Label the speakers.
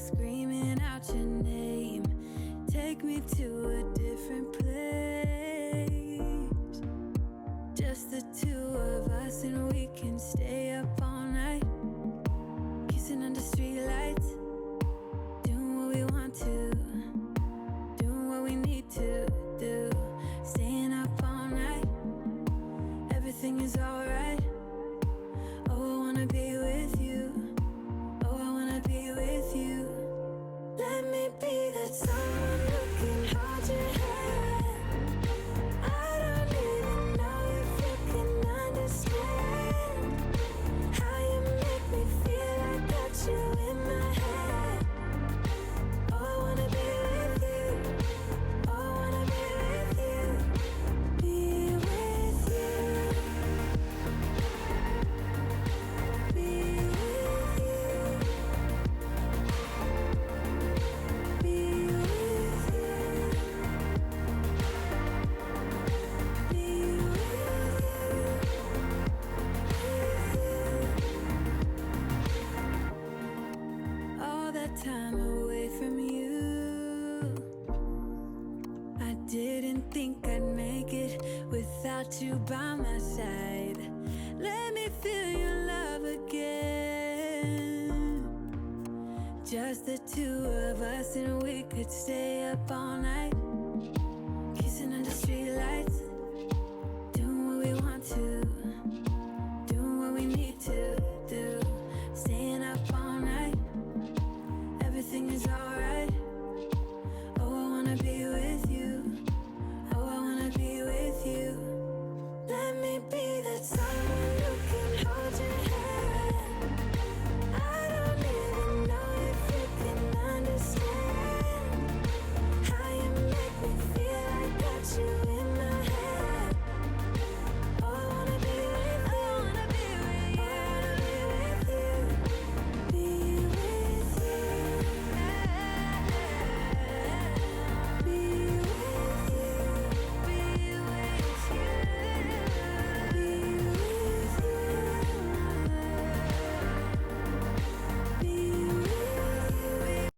Speaker 1: screaming out your name. Take me to a different place. Just the two of us, and we can stay up all night, kissing under streetlights, doing what we want to, doing what we need to do, staying up all night. Everything is alright. Oh, I wanna be with you. Oh, I wanna be with you. Let me be that someone who can hold your hand. I don't even know if you can understand how you make me feel. I got you in my head. Oh, I wanna be with you. Oh, I wanna be with you. Be with you. Be with you. Be with you. Be with you. All that time away from you, I didn't think I'd make it without you by my side. Let me feel your love again. Just the two of us, and we could stay up all night,